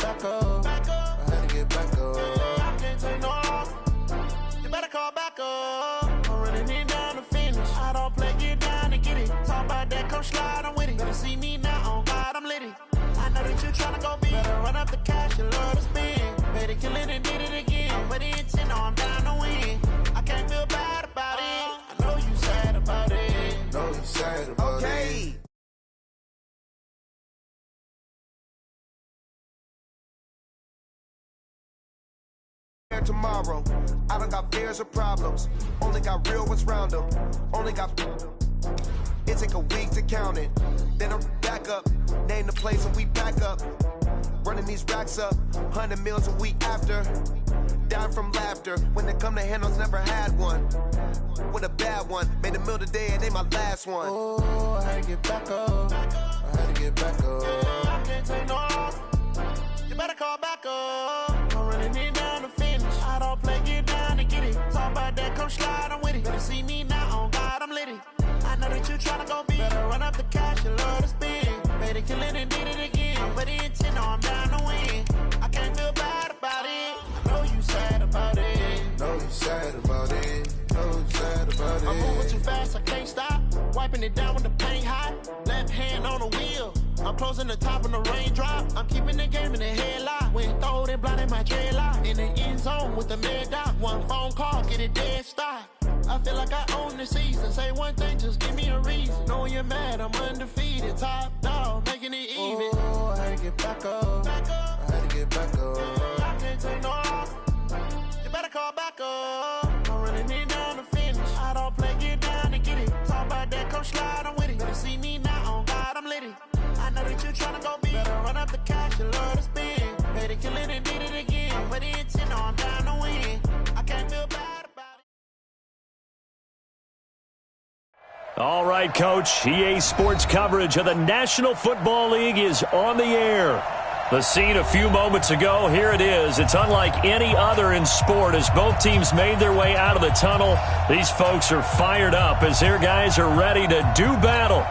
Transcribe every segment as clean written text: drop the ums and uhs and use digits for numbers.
back up. I had to get back up. I can't take no off. You better call back up. I'm running it down to finish. I don't play, get down and get it. Talk about that, come slide, I'm with it. Better see me now, on God, I'm litty. I know that you tryna go big. Better run up the cash, you love to spend. Better kill it and did it again. But the intent, no, I'm down to win. I can't feel bad about it. I know you sad about it. Know you sad about it. Tomorrow, I don't got fears or problems. Only got real ones round them. Only got. It take a week to count it. Then I'm back up. Name the place and we back up. Running these racks up. 100 meals a week after. Dying from laughter. When they come to handles, never had one. With a bad one. Made a meal today and they my last one. Oh, I had to get back up. I had to get back up. I can't take no off. You better call back up. I'm running it down to finish. I don't play, get down and get it. Talk about that, come slide, I'm with it. Better see me now, on God, I'm litty. I know that you tryna go big. Better run up the cash, you love to spend. Better kill it and did it again. But the intent, no, I'm down to win. I can't feel bad about it. I know you sad about it. Know you sad about it. Know you sad about it. I'm moving too fast, I can't stop. Wiping it down when the paint hot. Left hand on the wheel. I'm closing the top when the raindrop. I'm keeping the game in the headlock. When throwed and blinded my dreadlock. In the end zone with the mad dot. One phone call, get it dead stop. I feel like I own the season. Say one thing, just give me a reason. Knowing you're mad, I'm undefeated. Top dog, making it even. Oh, I had to get back up. I had to get back up. I can't take no off. You better call back up. I'm running it down to finish. I don't play, get down and get it. Talk about that, come slide, I'm with it. Better see me now, on God, I'm litty. I know that you tryna go big. Better run up the cash, you love to spend. Better kill it and did it again. But the intent, no, I'm down to win. I can't feel bad about it. All right, Coach. EA Sports coverage of the National Football League is on the air. The scene a few moments ago, here it is. It's unlike any other in sport as both teams made their way out of the tunnel. These folks are fired up as their guys are ready to do battle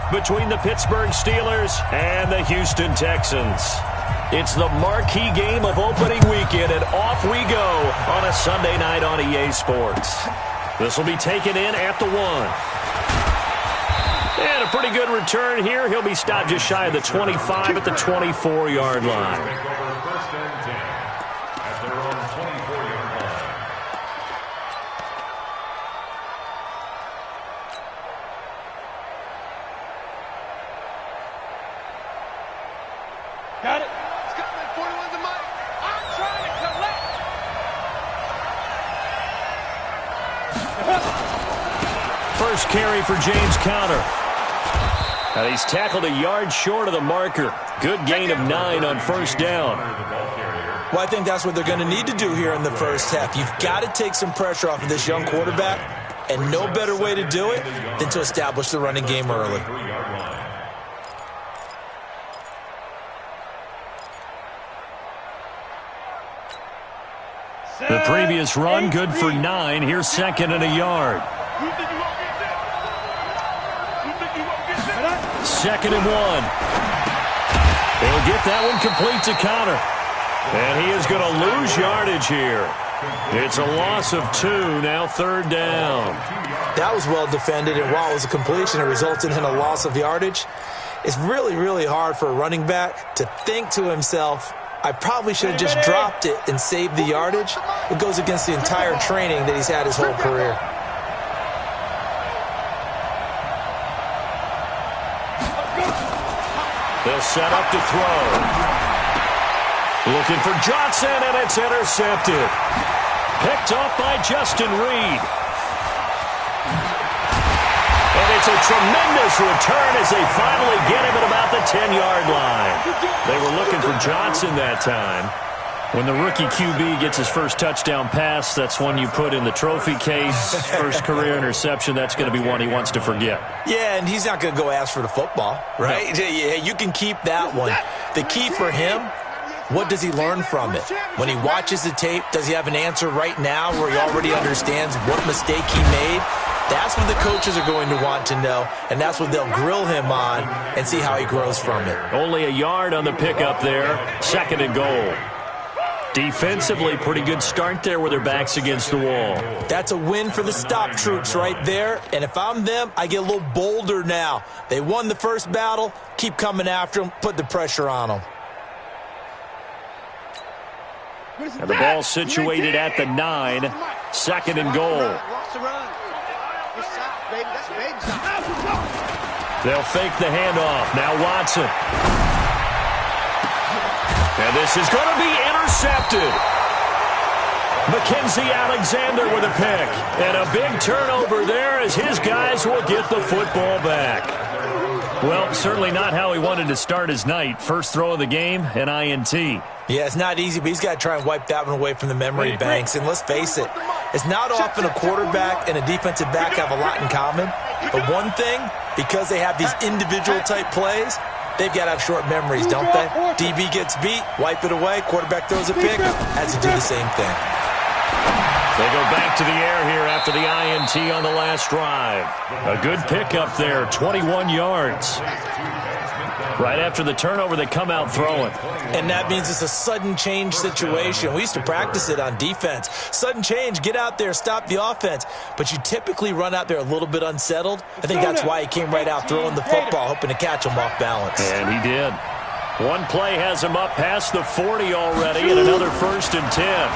between the Pittsburgh Steelers and the Houston Texans. It's the marquee game of opening weekend, and off we go on a Sunday night on EA Sports. This will be taken in at the 1. And a pretty good return here. He'll be stopped just shy of the 25 at the 24-yard line. Got it. Scotland, 41 to Mike. I'm trying to collect. First carry for James Conner. And he's tackled a yard short of the marker. Good gain of 9 on first down. Well, I think that's what they're going to need to do here in the first half. You've got to take some pressure off of this young quarterback, and no better way to do it than to establish the running game early. The previous run, good for 9. Here's second and a yard. Second and 1. They'll get that one complete to Conner. And he is going to lose yardage here. It's a loss of 2, now third down. That was well defended, and while it was a completion, it resulted in a loss of yardage. It's really, really hard for a running back to think to himself, I probably should have just dropped it and saved the yardage. It goes against the entire training that he's had his whole career. They'll set up to throw. Looking for Johnson, and it's intercepted. Picked off by Justin Reed. And it's a tremendous return as they finally get him at about the 10-yard line. They were looking for Johnson that time. When the rookie QB gets his first touchdown pass, that's one you put in the trophy case. First career interception, that's going to be one he wants to forget. Yeah, and he's not going to go ask for the football, right? No. Yeah, you can keep that one. The key for him, what does he learn from it? When he watches the tape, does he have an answer right now where he already understands what mistake he made? That's what the coaches are going to want to know, and that's what they'll grill him on and see how he grows from it. Only a yard on the pickup there. 2nd and goal. Defensively, pretty good start there with their backs against the wall. That's a win for the stop troops right there. And if I'm them, I get a little bolder now. They won the first battle. Keep coming after them. Put the pressure on them. And the ball situated at the 9. 2nd and goal. They'll fake the handoff. Now Watson. And this is going to be intercepted. Mackenzie Alexander with a pick. And a big turnover there as his guys will get the football back. Well, certainly not how he wanted to start his night. First throw of the game, an INT. Yeah, it's not easy, but he's got to try and wipe that one away from the memory banks. And let's face it, it's not often a quarterback and a defensive back have a lot in common. But one thing, because they have these individual type plays, they've got to have short memories, don't they? DB gets beat, wipe it away, quarterback throws a pick, has to do the same thing. They go back to the air here after the INT on the last drive. A good pickup there, 21 yards. Right after the turnover, they come out throwing. And that means it's a sudden change situation. We used to practice it on defense. Sudden change, get out there, stop the offense. But you typically run out there a little bit unsettled. I think that's why he came right out throwing the football, hoping to catch him off balance. And he did. One play has him up past the 40 already, and another 1st and 10.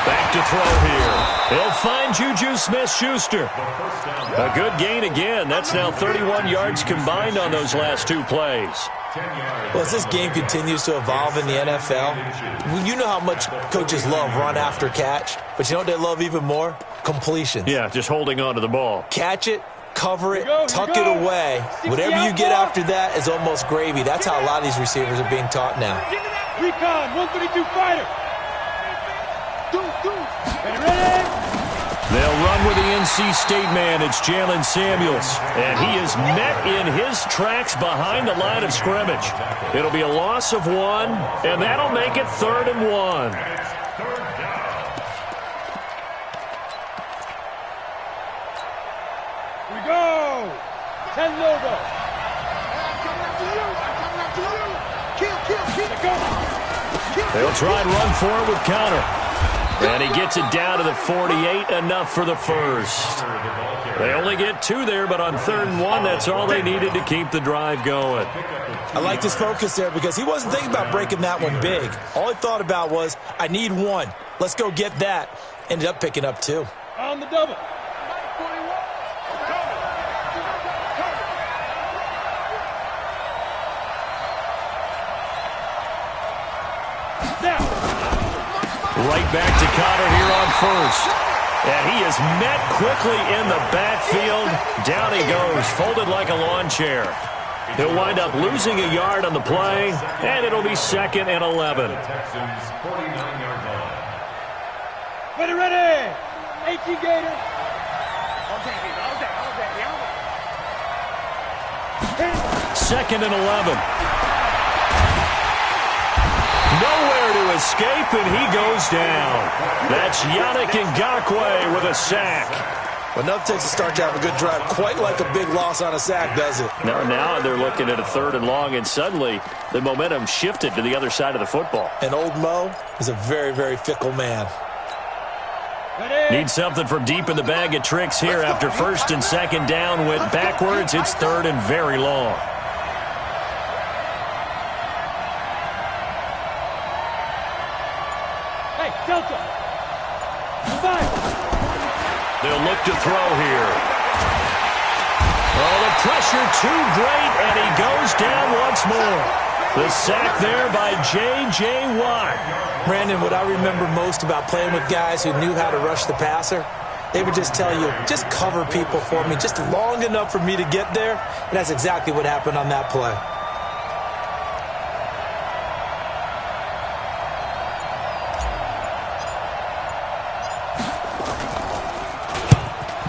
Back to throw here. He'll find Juju Smith-Schuster. A good gain again. That's now 31 yards combined on those last 2 plays. Well, as this game continues to evolve in the NFL, you know how much coaches love run after catch, but you know what they love even more? Completions. Yeah, just holding on to the ball. Catch it, cover it, tuck it away. Whatever you get after that is almost gravy. That's how a lot of these receivers are being taught now. Recon, 132 fighter. They'll run with the NC State man. It's Jalen Samuels. And he is met in his tracks behind the line of scrimmage. It'll be a loss of 1, and that'll make it 3rd and 1. Here we go. 10 logo. They'll try and run for it with counter. And he gets it down to the 48, enough for the first. They only get 2 there, but on 3rd and 1, that's all they needed to keep the drive going. I like his focus there because he wasn't thinking about breaking that one big. All he thought about was, I need 1. Let's go get that. Ended up picking up 2. On the double. Right back to Cotter here on 1st. And he is met quickly in the backfield. Down he goes, folded like a lawn chair. He'll wind up losing a yard on the play, and it'll be 2nd and 11. Ready. 18 Gator. 2nd and 11. Nowhere to escape, and he goes down. That's Yannick Ngakoue with a sack. Well, nothing takes a start to have a good drive quite like a big loss on a sack, does it? Now they're looking at a 3rd and long, and suddenly the momentum shifted to the other side of the football. And old Mo is a very, very fickle man. Need something from deep in the bag of tricks here after 1st and 2nd down. Went backwards. It's 3rd and very long. Delta. They'll look to throw here. Oh, the pressure too great, and he goes down once more. The sack there by J.J. Watt. Brandon, what I remember most about playing with guys who knew how to rush the passer, they would just tell you, just cover people for me, just long enough for me to get there. And that's exactly what happened on that play.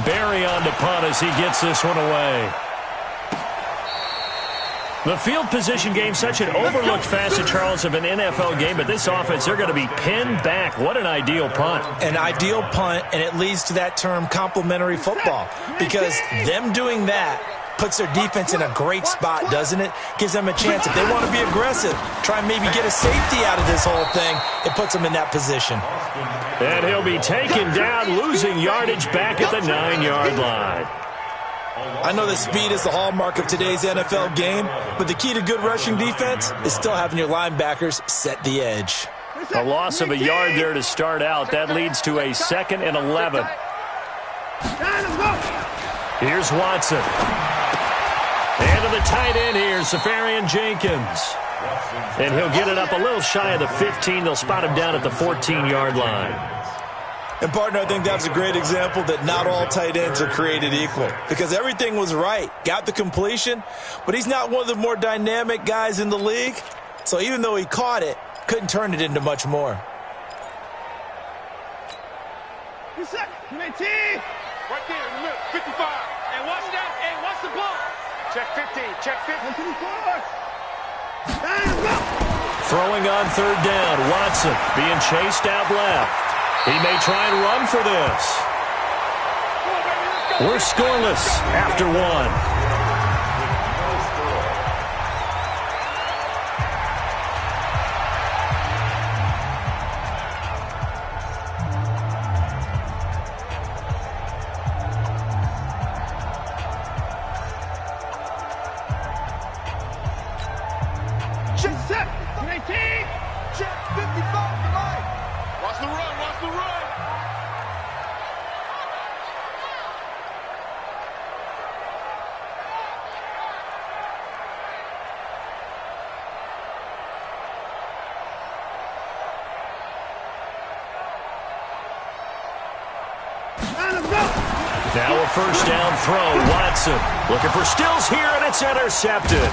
Barry on to punt as he gets this one away. The field position game, such an overlooked facet, Charles, of an NFL game, but this offense, they're going to be pinned back. What an ideal punt. An ideal punt, and it leads to that term complementary football, because them doing that puts their defense in a great spot, doesn't it? Gives them a chance. If they want to be aggressive, try and maybe get a safety out of this whole thing, it puts them in that position. And he'll be taken down, losing yardage back at the 9-yard line. I know that speed is the hallmark of today's NFL game, but the key to good rushing defense is still having your linebackers set the edge. A loss of a yard there to start out. That leads to a 2nd and 11. Here's Watson. And to the tight end here, Safarian Jenkins. And he'll get it up a little shy of the 15. They'll spot him down at the 14-yard line. And, partner, I think that's a great example that not all tight ends are created equal, because everything was right. Got the completion, but he's not one of the more dynamic guys in the league. So even though he caught it, couldn't turn it into much more. Right there in the middle, 55. And watch that, and watch the ball. Check 15, check 50. Throwing on 3rd down, Watson being chased out left. He may try and run for this. We're scoreless after 1. Now a 1st down throw. Watson looking for Stills here, and it's intercepted.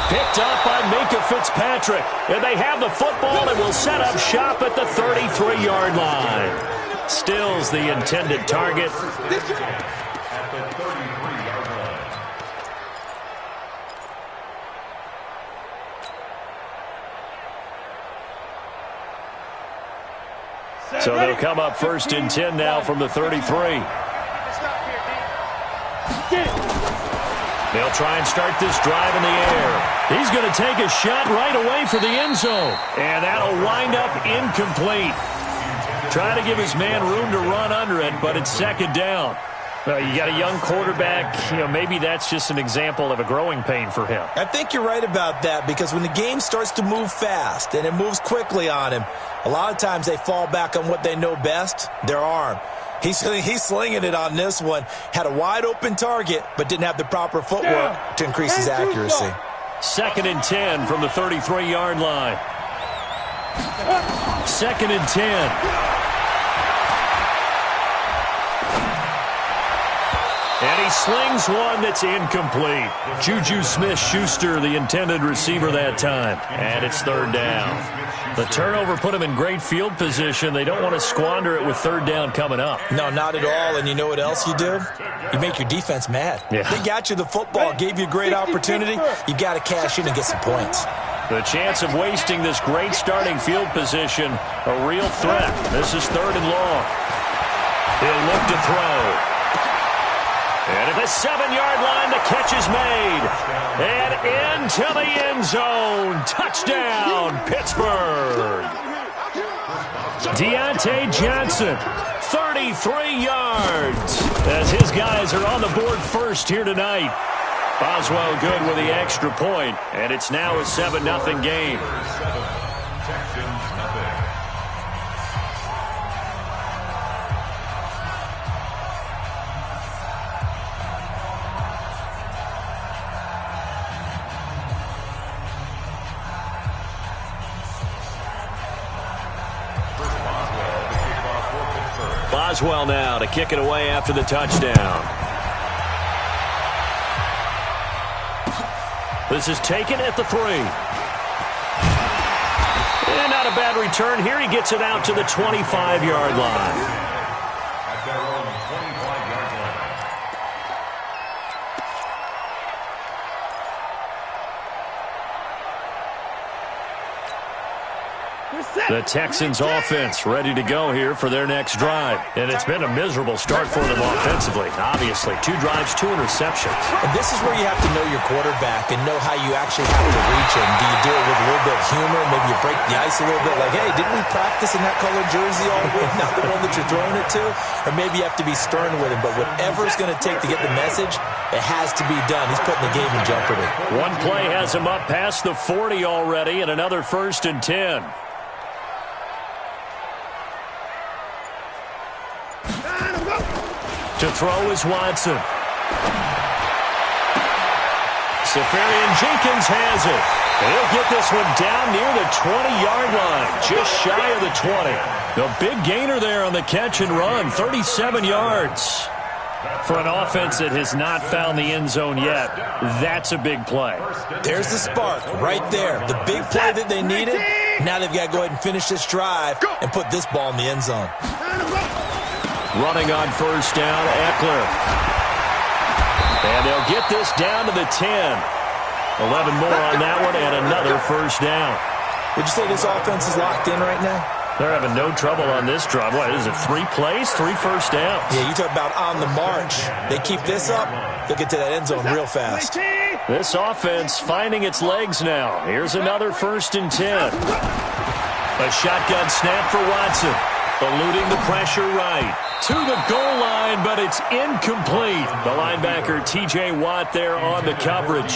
Picked up by Minka Fitzpatrick. And they have the football and will set up shop at the 33-yard line. Stills the intended target. So they'll come up 1st and 10 now from the 33. They'll try and start this drive in the air. He's going to take a shot right away for the end zone. And that'll wind up incomplete. Trying to give his man room to run under it, but it's 2nd down. You got a young quarterback. Maybe that's just an example of a growing pain for him. I think you're right about that, because when the game starts to move fast and it moves quickly on him, a lot of times they fall back on what they know best, their arm. He's slinging it on this one. Had a wide-open target, but didn't have the proper footwork to increase his accuracy. 2nd and 10 from the 33-yard line. 2nd and 10. And he slings one that's incomplete. Juju Smith-Schuster, the intended receiver that time. And it's 3rd down. The turnover put him in great field position. They don't want to squander it with 3rd down coming up. No, not at all. And you know what else you do? You make your defense mad. Yeah. They got you the football, gave you a great opportunity. You got to cash in and get some points. The chance of wasting this great starting field position, a real threat. This is 3rd and long. He'll look to throw. And at the 7-yard line, the catch is made. And into the end zone. Touchdown, Pittsburgh. Deontay Johnson, 33 yards. As his guys are on the board first here tonight. Boswell good with the extra point. And it's now a 7-0 game. Boswell now to kick it away after the touchdown. This is taken at the 3. And not a bad return here. He gets it out to the 25-yard line. The Texans offense ready to go here for their next drive. And it's been a miserable start for them offensively. Obviously, 2 drives, 2 interceptions. And this is where you have to know your quarterback and know how you actually have to reach him. Do you do it with a little bit of humor? Maybe you break the ice a little bit like, hey, didn't we practice in that colored jersey all week, not the one that you're throwing it to? Or maybe you have to be stern with him. But whatever it's going to take to get the message, it has to be done. He's putting the game in jeopardy. One play has him up past the 40 already, and another 1st and 10. To throw is Watson. Safarian Jenkins has it. He'll get this one down near the 20-yard line, just shy of the 20. The big gainer there on the catch and run, 37 yards. For an offense that has not found the end zone yet, that's a big play. There's the spark right there. The big play that they needed. Now they've got to go ahead and finish this drive and put this ball in the end zone. Running on 1st down, Eckler. And they'll get this down to the 10. 11 more on that one and another 1st down. Would you say this offense is locked in right now? They're having no trouble on this drive. What is it, 3 plays, 3 first downs? Yeah, you talk about on the march. They keep this up, they'll get to that end zone real fast. This offense finding its legs now. Here's another 1st and 10. A shotgun snap for Watson. Eluding the pressure right. To the goal line, but it's incomplete. The linebacker, T.J. Watt, there on the coverage.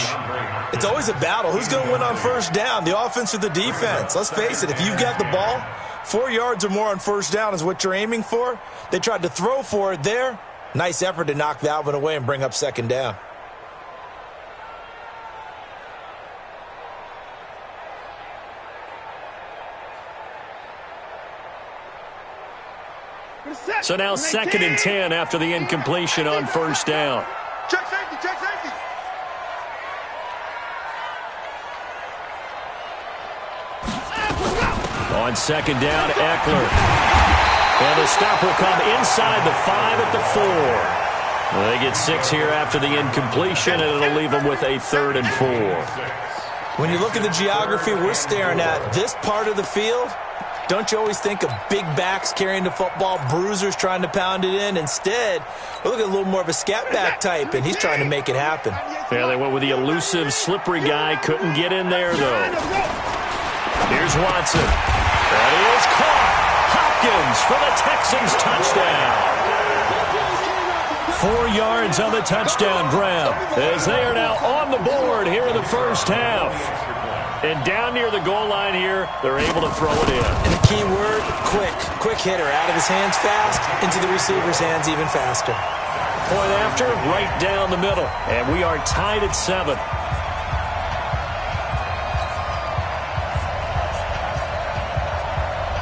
It's always a battle. Who's going to win on 1st down, the offense or the defense? Let's face it, if you've got the ball, 4 yards or more on 1st down is what you're aiming for. They tried to throw for it there. Nice effort to knock that one away and bring up 2nd down. So now 2nd and 10 after the incompletion on 1st down. Check safety, check safety. On 2nd down, Eckler. And the stop will come inside the 5 at the 4. Well, they get 6 here after the incompletion, and it'll leave them with a 3rd and 4. When you look at the geography we're staring at, this part of the field, don't you always think of big backs carrying the football, bruisers trying to pound it in? Instead, we look at a little more of a scat back type, and he's trying to make it happen. Yeah, they went with the elusive, slippery guy. Couldn't get in there, though. Here's Watson. That is caught. Hopkins for the Texans touchdown. 4 yards on the touchdown grab, as they are now on the board here in the 1st half. And down near the goal line here, they're able to throw it in. And the key word, quick. Quick hitter. Out of his hands fast, into the receiver's hands even faster. Point after, right down the middle. And we are tied at 7.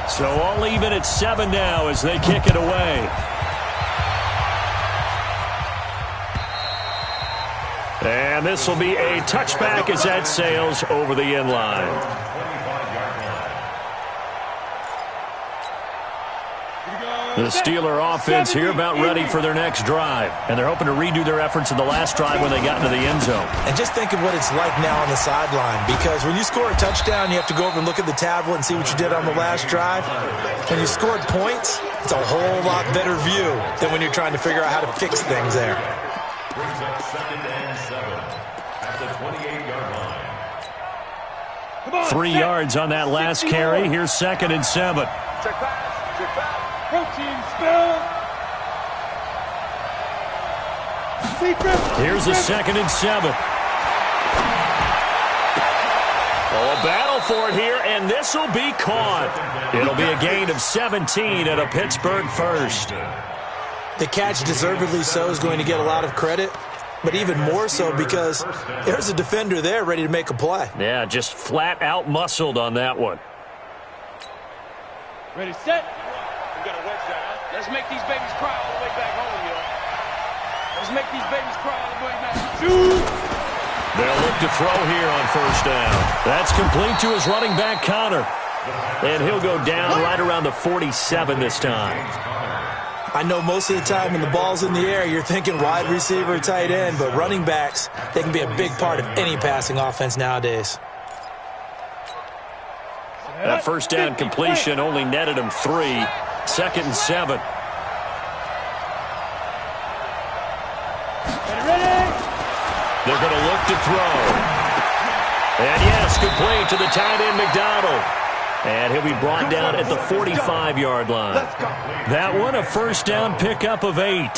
So all even at 7 now as they kick it away. And this will be a touchback as that sails over the end line. The Steeler offense here about ready for their next drive. And they're hoping to redo their efforts in the last drive when they got into the end zone. And just think of what it's like now on the sideline. Because when you score a touchdown, you have to go over and look at the tablet and see what you did on the last drive. When you scored points, it's a whole lot better view than when you're trying to figure out how to fix things there. Brings up 2nd and 7 at the 28-yard line. 3 yards on that last carry. Here's 2nd and 7. Check pass, check pass. Protein spill. Here's a 2nd and 7. Oh, a battle for it here, and this will be caught. It'll be a gain of 17 and a Pittsburgh 1st. The catch, deservedly so, is going to get a lot of credit, but even more so because there's a defender there ready to make a play. Yeah, just flat out muscled on that one. Ready, set. We got a wedge down. Let's make these babies cry all the way back home, yo. Let's make these babies cry all the way back. They'll look to throw here on 1st down. That's complete to his running back, Connor. And he'll go down right around the 47 this time. I know most of the time when the ball's in the air, you're thinking wide receiver, tight end, but running backs, they can be a big part of any passing offense nowadays. That first down completion only netted him 3. 2nd and 7. They're going to look to throw. And yes, complete to the tight end, McDonald. And he'll be brought down at the 45-yard line. That one, a first down pickup of 8.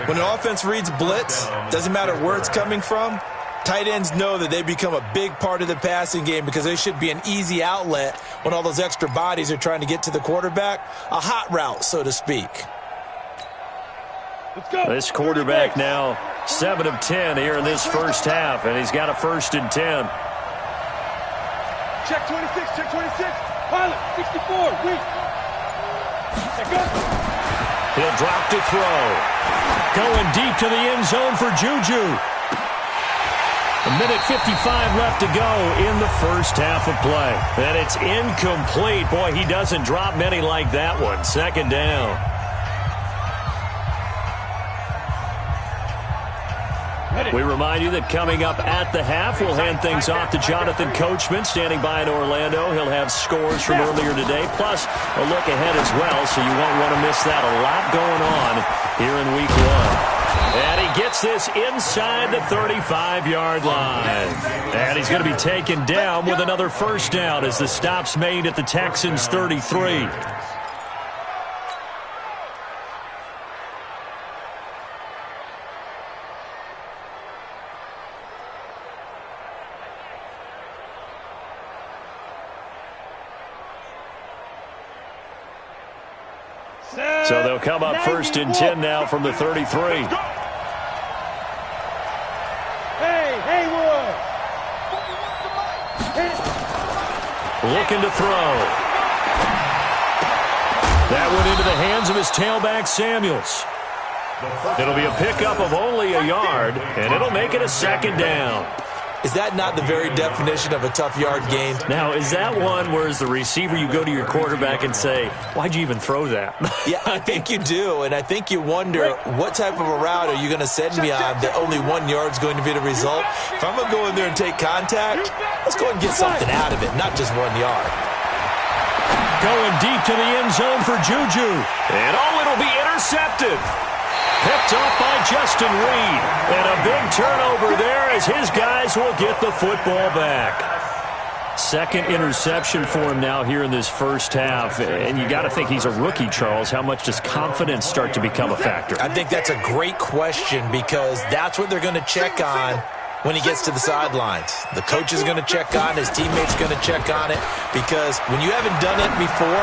When an offense reads blitz, doesn't matter where it's coming from, tight ends know that they become a big part of the passing game because they should be an easy outlet when all those extra bodies are trying to get to the quarterback. A hot route, so to speak. This quarterback now 7 of 10 here in this first half, and he's got a 1st and 10. Check 26, check 26. Pilot, 64, weak. Check up. He'll drop to throw. Going deep to the end zone for Juju. 1:55 left to go in the first half of play. And it's incomplete. Boy, he doesn't drop many like that one. 2nd down. We remind you that coming up at the half, we'll hand things off to Jonathan Coachman, standing by in Orlando. He'll have scores from earlier today, plus a look ahead as well, so you won't want to miss that. A lot going on here in Week 1. And he gets this inside the 35-yard line. And he's going to be taken down with another first down as the stop's made at the Texans' 33. So they'll come up 1st and 10 now from the 33. Hey, Haywood! Looking to throw. That went into the hands of his tailback, Samuels. It'll be a pickup of only a yard, and it'll make it a 2nd down. Is that not the very definition of a tough yard gain? Now, is that one where as the receiver you go to your quarterback and say, why'd you even throw that? Yeah, I think you do, and I think you wonder what type of a route are you going to send me on that only 1 yard's going to be the result? If I'm going to go in there and take contact, let's go and get something out of it, not just 1 yard. Going deep to the end zone for Juju. And it'll be intercepted. Picked off by Justin Reed. And a big turnover there as his guys will get the football back. 2nd interception for him now here in this first half. And you got to think he's a rookie, Charles. How much does confidence start to become a factor? I think that's a great question because that's what they're going to check on when he gets to the sidelines. The coach is going to check on, his teammates going to check on it, because when you haven't done it before,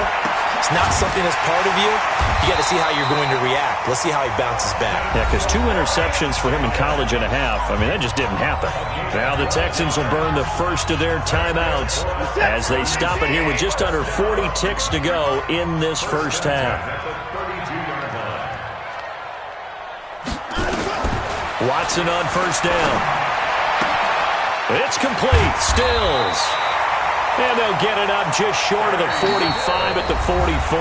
it's not something that's part of you. You got to see how you're going to react. Let's see how he bounces back. Yeah, because 2 interceptions for him in college and a half. I mean, that just didn't happen. Now the Texans will burn the first of their timeouts as they stop it here with just under 40 ticks to go in this first half. Watson on first down. It's complete. Stills. And they'll get it up just short of the 45 at the 44.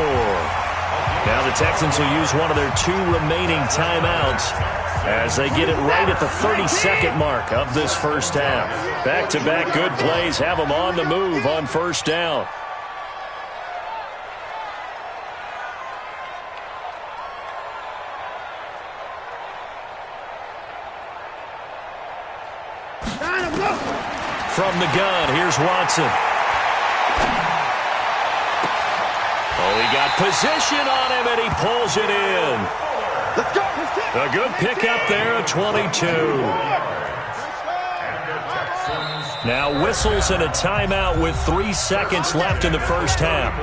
Now the Texans will use one of their 2 remaining timeouts as they get it right at the 32nd mark of this first half. Back-to-back good plays have them on the move on first down. From the gun, here's Watson. Oh, he got position on him, and he pulls it in. Let's go. A good pickup there at 22. Now whistles and a timeout with 3 seconds left in the first half.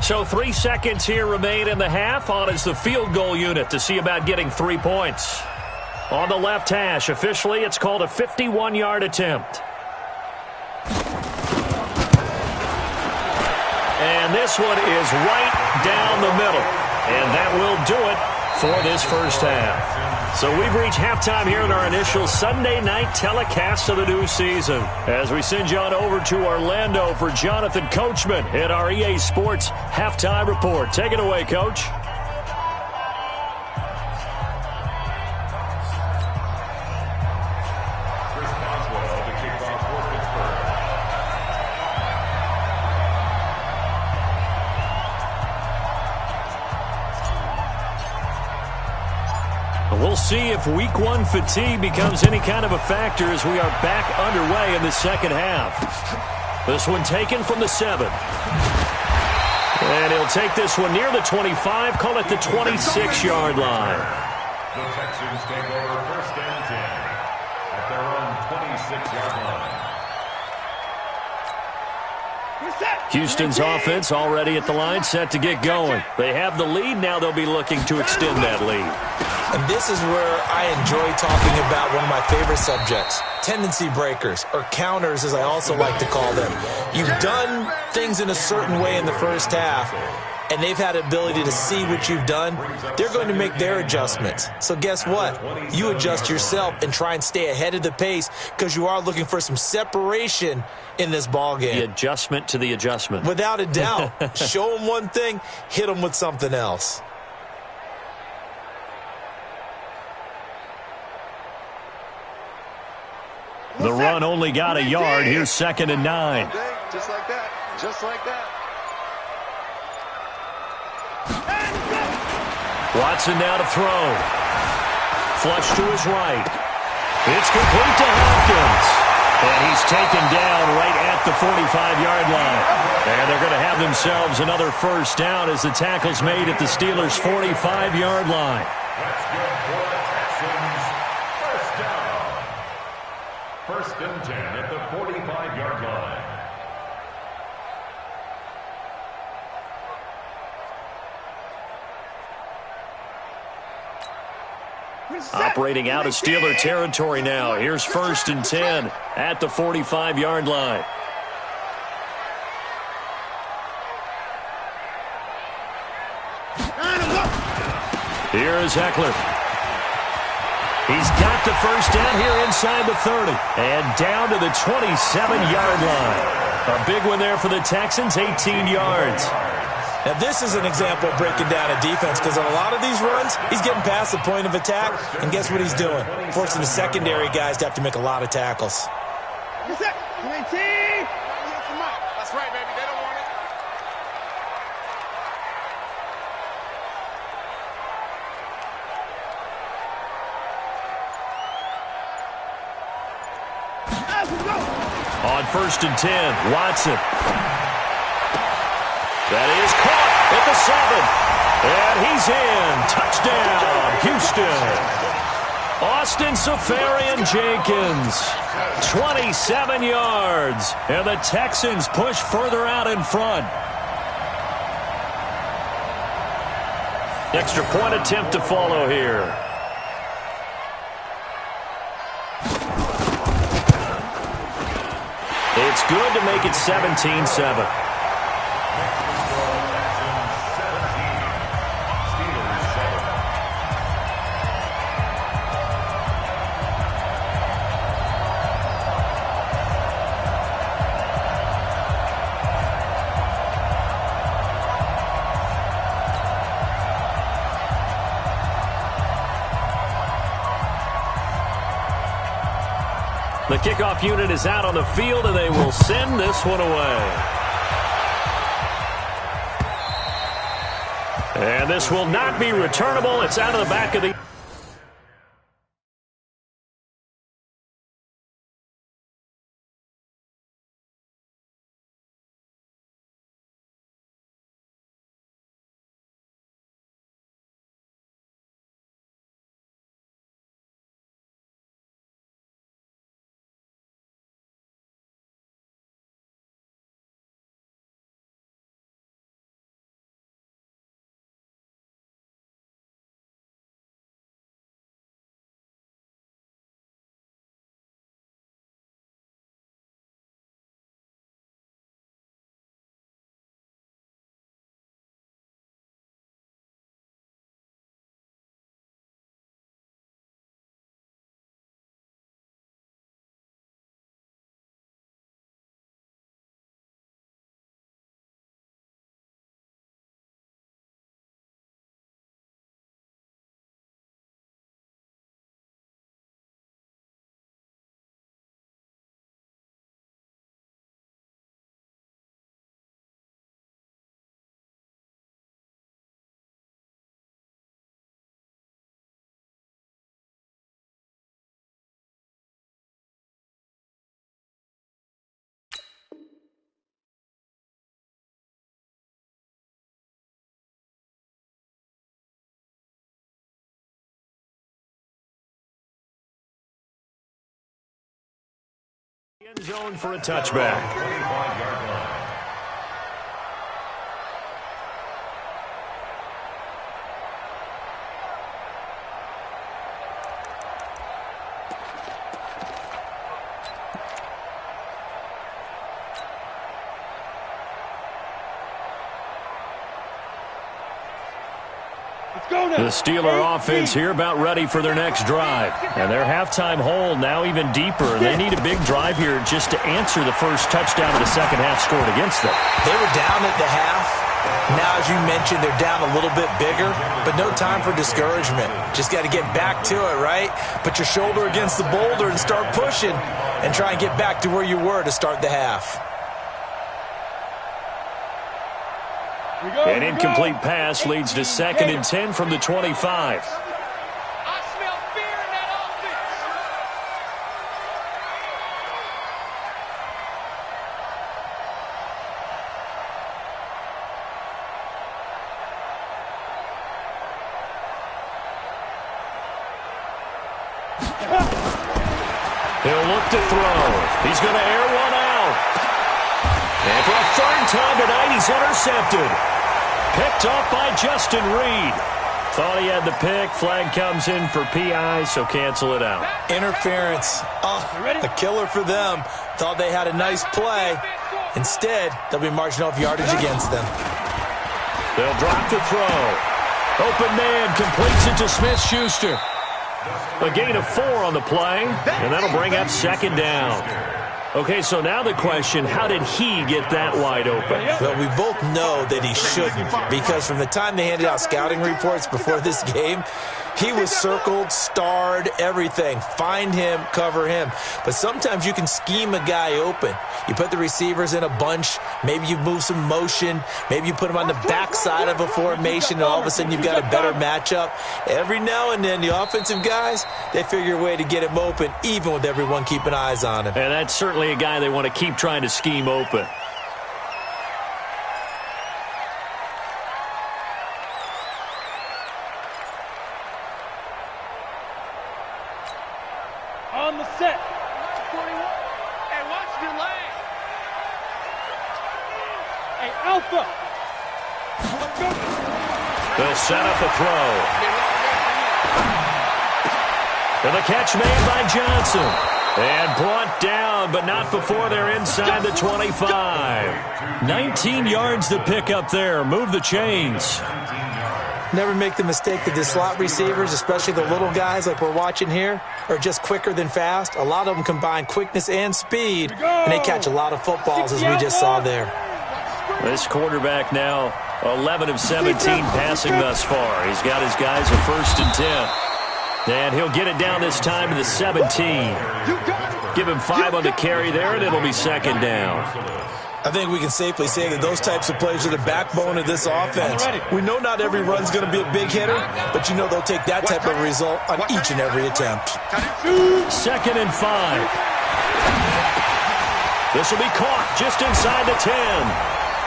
So 3 seconds here remain in the half. On is the field goal unit to see about getting 3 points. On the left hash, officially, it's called a 51-yard attempt. And this one is right down the middle. And that will do it for this first half. So we've reached halftime here in our initial Sunday night telecast of the new season. As we send you on over to Orlando for Jonathan Coachman at our EA Sports Halftime Report. Take it away, Coach. We'll see if week one fatigue becomes any kind of a factor as we are back underway in the second half. This one taken from the 7. And he'll take this one near the 25, call it the 26-yard line. The Texans take over 1st and 10 at their own 26-yard line. Houston's offense already at the line, set to get going. They have the lead. Now they'll be looking to extend that lead. And this is where I enjoy talking about one of my favorite subjects, tendency breakers, or counters as I also like to call them. You've done things in a certain way in the first half, and they've had the ability to see what you've done. They're going to make their adjustments. So guess what? You adjust yourself and try and stay ahead of the pace because you are looking for some separation in this ball game. The adjustment to the adjustment. Without a doubt. Show them one thing, hit them with something else. The run only got a yard. Here's 2nd and 9. Just like that. Just like that. Watson now to throw. Flush to his right. It's complete to Hopkins. And he's taken down right at the 45-yard line. And they're going to have themselves another first down as the tackle's made at the Steelers' 45-yard line. That's good for the Texans. First down. 1st and 10 at the 45-yard line. Operating out of Steeler territory now. Here's 1st and 10 at the 45-yard line. Here is Eckler. He's got the first down here inside the 30. And down to the 27-yard line. A big one there for the Texans, 18 yards. Now, this is an example of breaking down a defense because on a lot of these runs, he's getting past the point of attack, and guess what he's doing? Forcing the secondary guys to have to make a lot of tackles. That's right, baby. They don't want it. On 1st and 10, Watson. That is caught at the 7. And he's in. Touchdown, Houston. Austin Seferian-Jenkins. 27 yards. And the Texans push further out in front. Extra point attempt to follow here. It's good to make it 17-7. The kickoff unit is out on the field, and they will send this one away. And this will not be returnable. It's out of the back of the... End zone for a touchback. 25-yard line. The Steeler offense here about ready for their next drive. And their halftime hole now even deeper. And they need a big drive here just to answer the first touchdown of the second half scored against them. They were down at the half. Now, as you mentioned, they're down a little bit bigger, but no time for discouragement. Just got to get back to it, right? Put your shoulder against the boulder and start pushing and try and get back to where you were to start the half. An incomplete pass leads to 2nd and 10 from the 25. I smell fear in that offense. He'll look to throw. He's going to air one out. And for a third time tonight, he's intercepted. Picked off by Justin Reed. Thought he had the pick. Flag comes in for PI, so cancel it out. Interference. Oh, a killer for them. Thought they had a nice play. Instead, they'll be marching off yardage against them. They'll drop the throw. Open man completes it to Smith-Schuster. A gain of 4 on the play, and that'll bring up 2nd down. Okay, so now the question, how did he get that wide open? Well, we both know that he shouldn't, because from the time they handed out scouting reports before this game, he was circled, starred, everything. Find him, cover him. But sometimes you can scheme a guy open. You put the receivers in a bunch. Maybe you move some motion. Maybe you put them on the backside of a formation, and all of a sudden you've got a better matchup. Every now and then, the offensive guys, they figure a way to get him open, even with everyone keeping eyes on him. And that's certainly a guy they want to keep trying to scheme open. On the set. 41. Hey, watch the lane. Hey, Alpha. They'll set up a throw. And the catch made by Johnson. And brought down, but not before they're inside the 25. 19 yards to pick up there. Move the chains. Never make the mistake that the slot receivers, especially the little guys like we're watching here, are just quicker than fast. A lot of them combine quickness and speed, and they catch a lot of footballs, as we just saw there. This quarterback now 11 of 17 passing thus far. He's got his guys a 1st and 10. And he'll get it down this time to the 17. Give him 5 on the carry there, and it'll be 2nd down. I think we can safely say that those types of plays are the backbone of this offense. We know not every run's going to be a big hitter, but you know they'll take that type of result on each and every attempt. 2nd and 5. This will be caught just inside the 10.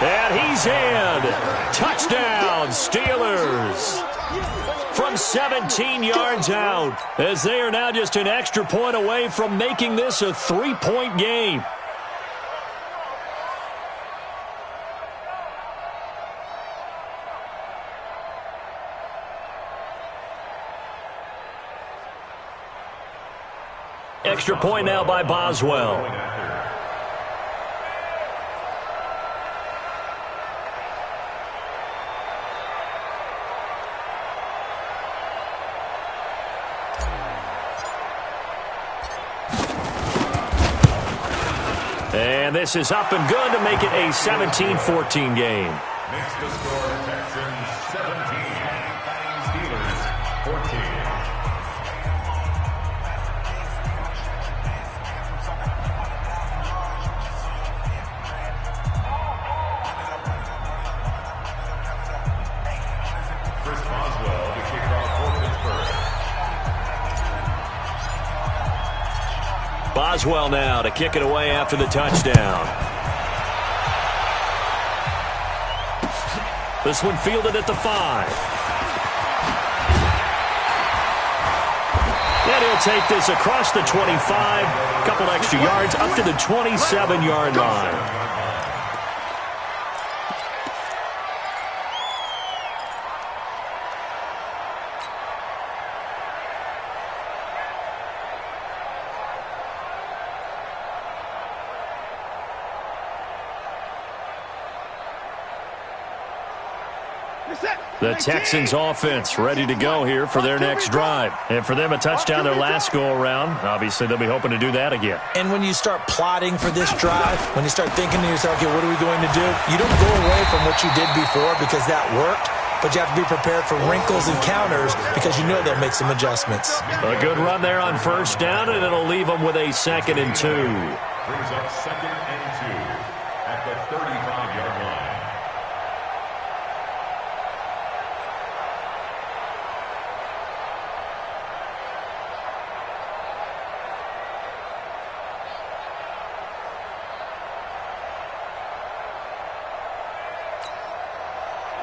And he's in. Touchdown, Steelers. From 17 yards out, as they are now just an extra point away from making this a 3-point game. Extra point now by Boswell. And this is up and good to make it a 17-14 game. Makes the score Texans 17, Steelers 14. Chris Boswell to kick off for Pittsburgh. Boswell now to kick it away after the touchdown. This one fielded at the 5. And he'll take this across the 25, a couple extra yards up to the 27-yard line. The Texans offense ready to go here for their next drive. And for them, a touchdown their last go-around. Obviously, they'll be hoping to do that again. And when you start plotting for this drive, when you start thinking to yourself, okay, what are we going to do? You don't go away from what you did before because that worked, but you have to be prepared for wrinkles and counters because you know they'll make some adjustments. A good run there on first down, and it'll leave them with a 2nd and 2. Brings up 2nd and 2 at the 35-yard line.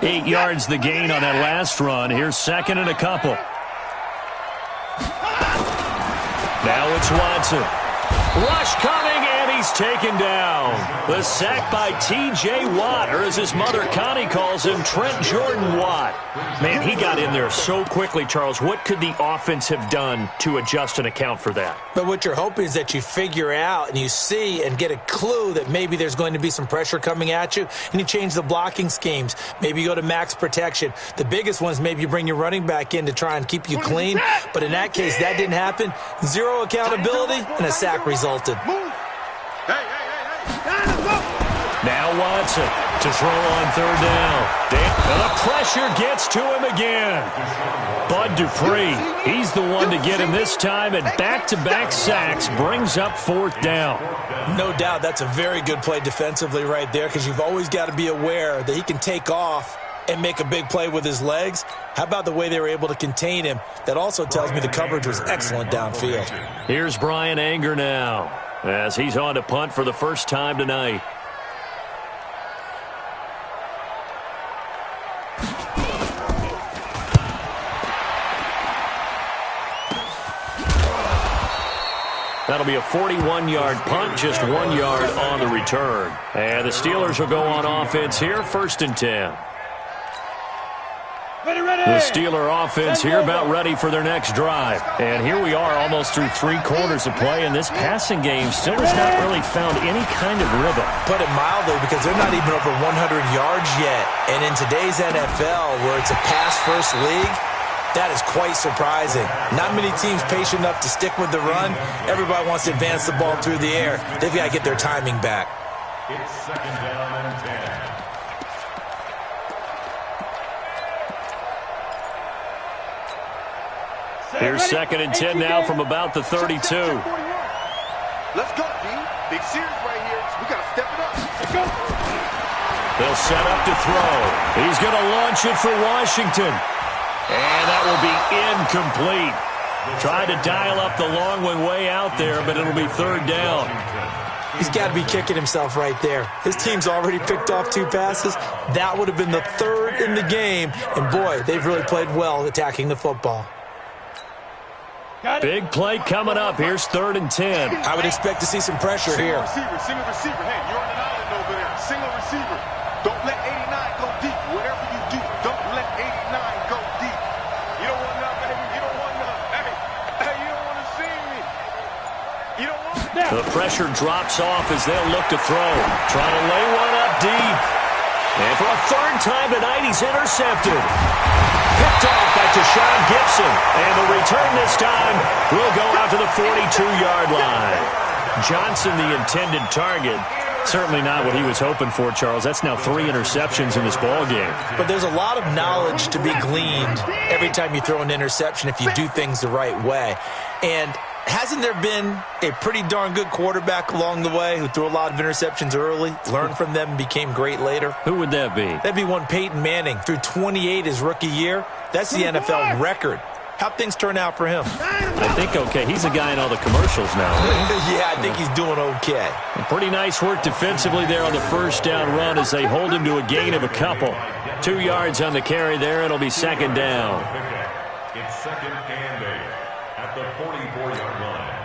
Eight yards the gain on that last run. Here's 2nd and a couple. Now it's Watson. Rush coming, and he's taken down. The sack by T.J. Watt, or as his mother Connie calls him, Trent Jordan Watt. Man, he got in there so quickly, Charles. What could the offense have done to adjust and account for that? But what you're hoping is that you figure out and you see and get a clue that maybe there's going to be some pressure coming at you, and you change the blocking schemes. Maybe you go to max protection. The biggest ones, maybe you bring your running back in to try and keep you clean. But in that case, that didn't happen. Zero accountability, and a sack resulted. Now Watson to throw on 3rd down. And the pressure gets to him again. Bud Dupree, he's the one to get him this time, and back-to-back sacks brings up 4th down. No doubt that's a very good play defensively right there because you've always got to be aware that he can take off and make a big play with his legs. How about the way they were able to contain him? That also tells me the coverage was excellent downfield. Here's Brian Anger now as he's on to punt for the first time tonight. That'll be a 41-yard punt, just 1 yard on the return. And the Steelers will go on offense here, 1st and 10. The Steeler offense here about ready for their next drive. And here we are almost through 3 quarters of play, and this passing game still has not really found any kind of rhythm. Put it mildly, because they're not even over 100 yards yet. And in today's NFL, where it's a pass-first league, that is quite surprising. Not many teams patient enough to stick with the run. Everybody wants to advance the ball through the air. They've got to get their timing back. It's 2nd down and 10. Here's 2nd and 10 now from about the 32. Let's go, D. Big series right here. We got to step it up. Let's go. They'll set up to throw. He's going to launch it for Washington. And that will be incomplete. Tried to dial up the long one way out there, but it'll be 3rd down. He's got to be kicking himself right there. His team's already picked off 2 passes. That would have been the 3rd in the game. And, boy, they've really played well attacking the football. Big play coming up. Here's 3rd and 10. I would expect to see some pressure here. Single receiver. Hey, you're on an island over there. Single receiver. Don't let 89 go deep. Whatever you do, don't let 89 go deep. You don't want none, baby. You don't want none. Hey, you don't want to see me. You don't want that. The pressure drops off as they'll look to throw. Trying to lay one up deep. And for a 3rd time tonight, he's intercepted. Picked off by Tashawn Gibson. And the return this time will go out to the 42-yard line. Johnson, the intended target. Certainly not what he was hoping for, Charles. That's now 3 interceptions in this ball game. But there's a lot of knowledge to be gleaned every time you throw an interception if you do things the right way. And hasn't there been a pretty darn good quarterback along the way who threw a lot of interceptions early, learned from them, and became great later? Who would that be? That'd be one Peyton Manning. Threw 28 his rookie year. That's the NFL record. How'd things turn out for him? I think okay. He's a guy in all the commercials now. Yeah, I think he's doing okay. Pretty nice work defensively there on the first down run as they hold him to a gain of a couple. 2 yards on the carry there. It'll be 2nd down. It's 2nd and 8 at the 44-yard line.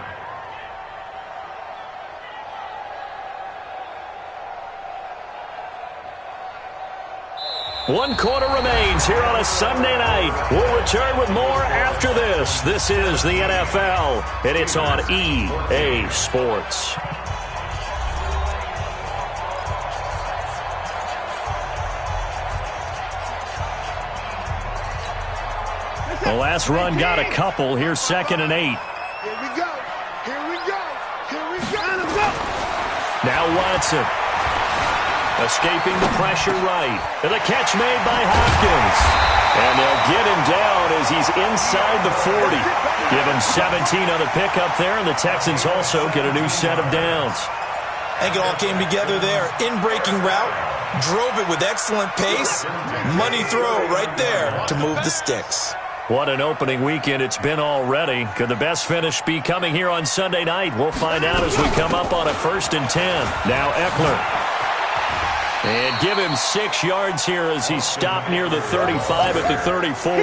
One quarter remains here on a Sunday night. We'll return with more after this. This is the NFL, and it's on EA Sports. The last run got a couple. Here's 2nd and 8. Here we go. Here we go. Here we go. Now Watson. Escaping the pressure right. And the catch made by Hopkins. And they'll get him down as he's inside the 40. Give him 17 on the pickup there, and the Texans also get a new set of downs. I think it all came together there. In-breaking route, drove it with excellent pace. Money throw right there to move the sticks. What an opening weekend it's been already. Could the best finish be coming here on Sunday night? We'll find out as we come up on a 1st and 10. Now Eckler. And give him 6 yards here as he stopped near the 35 at the 34.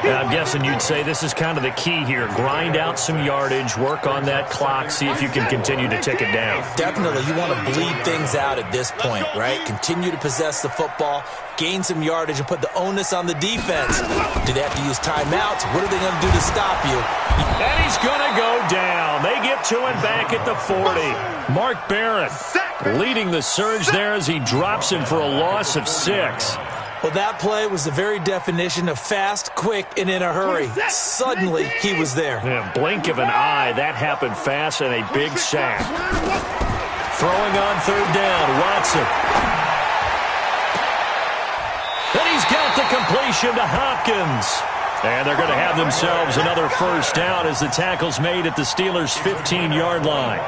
Now, I'm guessing you'd say this is kind of the key here. Grind out some yardage, work on that clock, see if you can continue to tick it down. Definitely. You want to bleed things out at this point, right? Continue to possess the football, gain some yardage, and put the onus on the defense. Do they have to use timeouts? What are they going to do to stop you? And he's going to go down. They get to him back at the 40. Mark Barron leading the surge there as he drops him for a loss of 6. Well, that play was the very definition of fast, quick, and in a hurry. Suddenly, he was there. Yeah, blink of an eye. That happened fast and a big sack. Throwing on 3rd down, Watson. And he's got the completion to Hopkins. And they're going to have themselves another 1st down as the tackle's made at the Steelers' 15-yard line.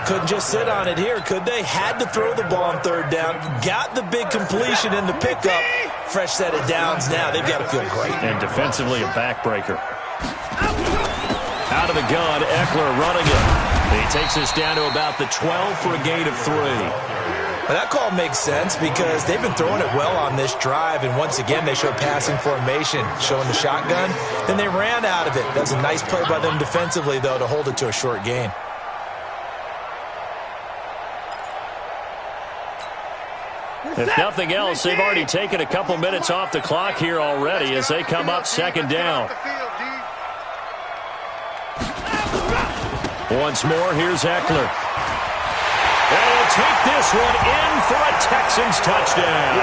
Couldn't just sit on it here, could they? Had to throw the ball on 3rd down. Got the big completion in the pickup. Fresh set of downs now. They've got to feel great. And defensively, a backbreaker. Out of the gun, Eckler running it. He takes us down to about the 12 for a gain of 3. Well, that call makes sense because they've been throwing it well on this drive, and once again they showed passing formation, showing the shotgun. Then they ran out of it. That was a nice play by them defensively, though, to hold it to a short gain. If nothing else, they've already taken a couple minutes off the clock here already as they come up 2nd down. Once more, here's Eckler. And he'll take this one in for a Texans touchdown.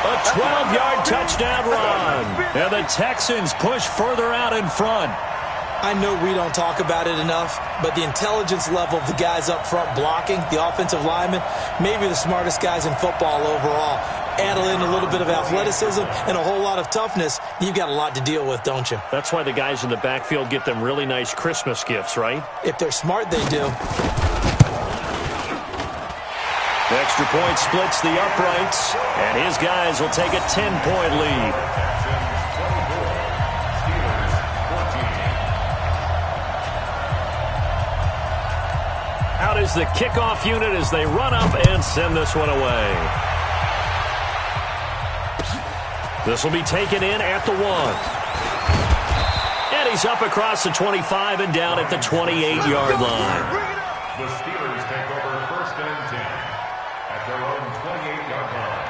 A 12-yard touchdown run. And the Texans push further out in front. I know we don't talk about it enough, but the intelligence level of the guys up front blocking, the offensive linemen, maybe the smartest guys in football overall. Add in a little bit of athleticism and a whole lot of toughness, you've got a lot to deal with, don't you? That's why the guys in the backfield get them really nice Christmas gifts, right? If they're smart, they do. The extra point splits the uprights, and his guys will take a 10-point lead. Out is the kickoff unit as they run up and send this one away. This will be taken in at the 1. And he's up across the 25 and down at the 28-yard line. The Steelers take over 1st and 10 at their own 28-yard line.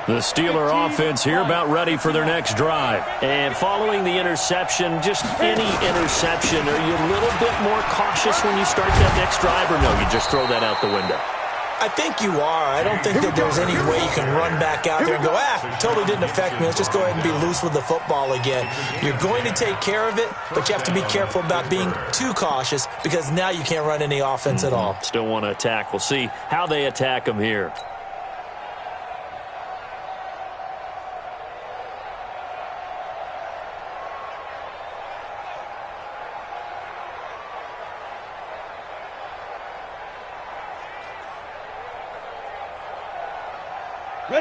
The Steeler offense here about ready for their next drive. And following the interception, just any interception, are you a little bit more cautious when you start that next drive, or no, you just throw that out the window? I think you are. I don't think that there's any way you can run back out there and go, totally didn't affect me. Let's just go ahead and be loose with the football again. You're going to take care of it, but you have to be careful about being too cautious because now you can't run any offense at all. Still want to attack. We'll see how they attack them here.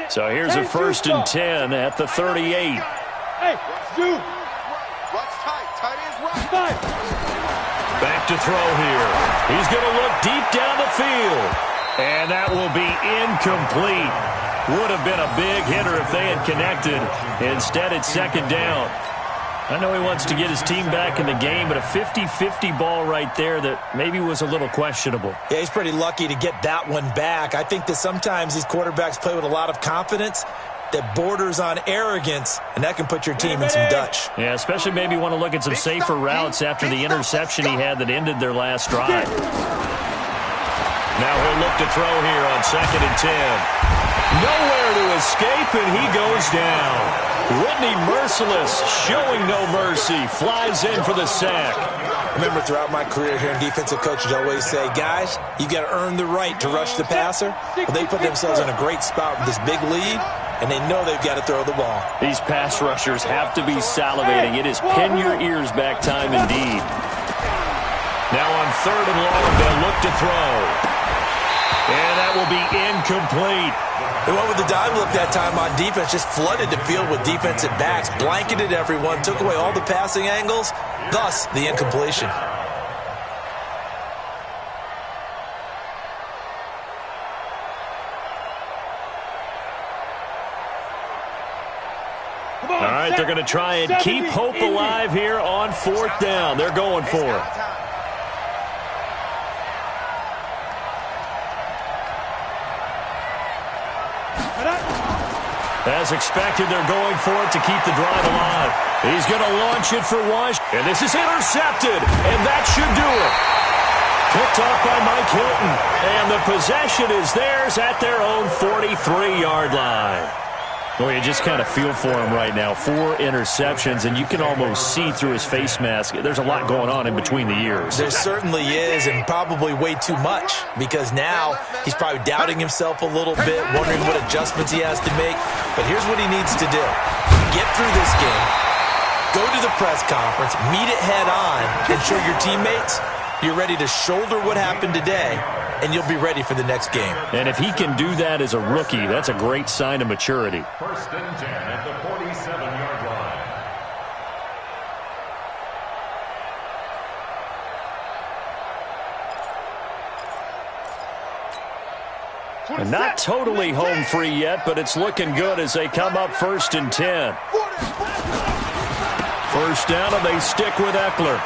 So here's a 1st and 10 at the 38. Hey, shoot. Rush tight. Tight ends rush. Back to throw here. He's going to look deep down the field. And that will be incomplete. Would have been a big hitter if they had connected. Instead, it's 2nd down. I know he wants to get his team back in the game, but a 50-50 ball right there that maybe was a little questionable. Yeah, he's pretty lucky to get that one back. I think that sometimes these quarterbacks play with a lot of confidence that borders on arrogance, and that can put your team in some Dutch. Yeah, especially maybe want to look at some safer routes after the interception he had that ended their last drive. Now he'll look to throw here on 2nd and 10. Nowhere to escape, and he goes down. Whitney Merciless, showing no mercy, flies in for the sack. I remember throughout my career hearing defensive coaches always say, guys, you got to earn the right to rush the passer. Well, they put themselves in a great spot with this big lead, and they know they've got to throw the ball. These pass rushers have to be salivating. It is pin your ears back time indeed. Now on 3rd and long, they'll look to throw. And that will be incomplete. They went with the dime look that time on defense, just flooded the field with defensive backs, blanketed everyone, took away all the passing angles, thus the incompletion. All right, they're going to try and keep hope alive here on 4th down. They're going for it. As expected, they're going for it to keep the drive alive. He's going to launch it for Wash. And this is intercepted. And that should do it. Picked off by Mike Hilton. And the possession is theirs at their own 43-yard line. Well, you just kind of feel for him right now. 4 interceptions, and you can almost see through his face mask. There's a lot going on in between the ears. There certainly is, and probably way too much, because now he's probably doubting himself a little bit, wondering what adjustments he has to make. But here's what he needs to do. Get through this game, go to the press conference, meet it head on, and show your teammates you're ready to shoulder what happened today, and you'll be ready for the next game. And if he can do that as a rookie, that's a great sign of maturity. 1st and 10 at the 47-yard line. And not totally home free yet, but it's looking good as they come up 1st and 10. 1st down, and they stick with Eckler.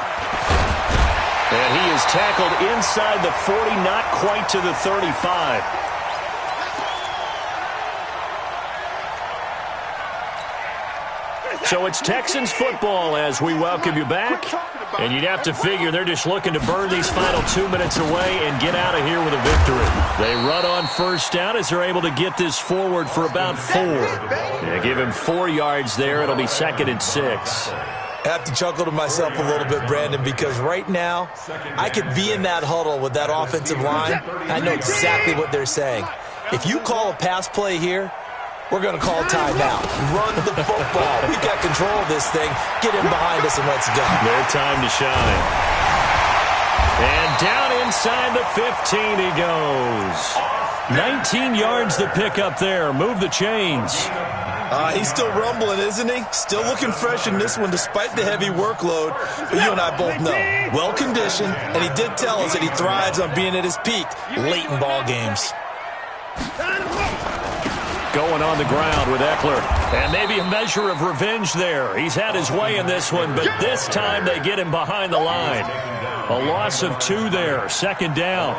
And he is tackled inside the 40, not quite to the 35. So it's Texans football as we welcome you back. And you'd have to figure they're just looking to burn these final 2 minutes away and get out of here with a victory. They run on 1st down as they're able to get this forward for about 4. Yeah, give him 4 yards there. It'll be 2nd and 6. I have to chuckle to myself a little bit, Brandon, because right now I could be in that huddle with that offensive line. I know exactly what they're saying. If you call a pass play here, we're going to call timeout. Run the football. We've got control of this thing. Get in behind us and let's go. Their time to shine. And down inside the 15 he goes. 19 yards the pick up there. Move the chains. He's still rumbling, isn't he? Still looking fresh in this one despite the heavy workload. But you and I both know, well-conditioned, and he did tell us that he thrives on being at his peak late in ball games. Going on the ground with Eckler. And maybe a measure of revenge there. He's had his way in this one, but this time they get him behind the line. A loss of 2 there, 2nd down.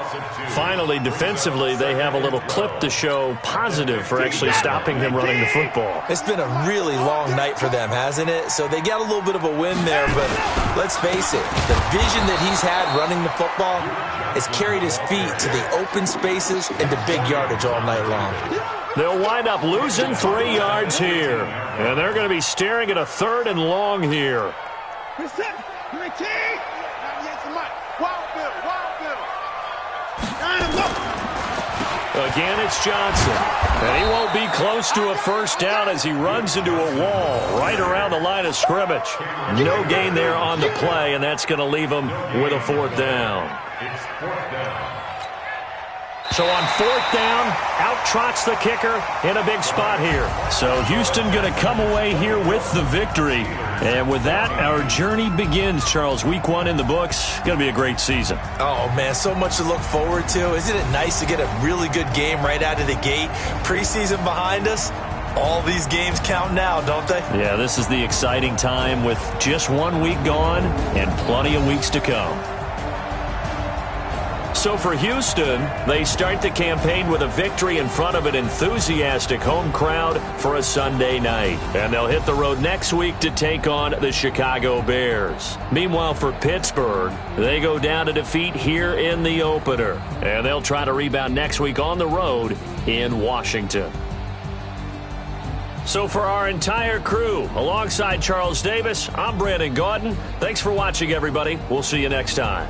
Finally, defensively, they have a little clip to show positive for actually stopping him running the football. It's been a really long night for them, hasn't it? So they got a little bit of a win there, but let's face it, the vision that he's had running the football has carried his feet to the open spaces and to big yardage all night long. They'll wind up losing 3 yards here. And they're going to be staring at a 3rd and long here. Again, it's Johnson. And he won't be close to a 1st down as he runs into a wall right around the line of scrimmage. No gain there on the play, and that's going to leave him with a 4th down. So on 4th down, out trots the kicker in a big spot here. So Houston going to come away here with the victory. And with that, our journey begins, Charles. Week 1 in the books. Going to be a great season. Oh, man, so much to look forward to. Isn't it nice to get a really good game right out of the gate? Preseason behind us. All these games count now, don't they? Yeah, this is the exciting time with just 1 week gone and plenty of weeks to come. So for Houston, they start the campaign with a victory in front of an enthusiastic home crowd for a Sunday night. And they'll hit the road next week to take on the Chicago Bears. Meanwhile, for Pittsburgh, they go down to defeat here in the opener. And they'll try to rebound next week on the road in Washington. So for our entire crew, alongside Charles Davis, I'm Brandon Gaudin. Thanks for watching, everybody. We'll see you next time.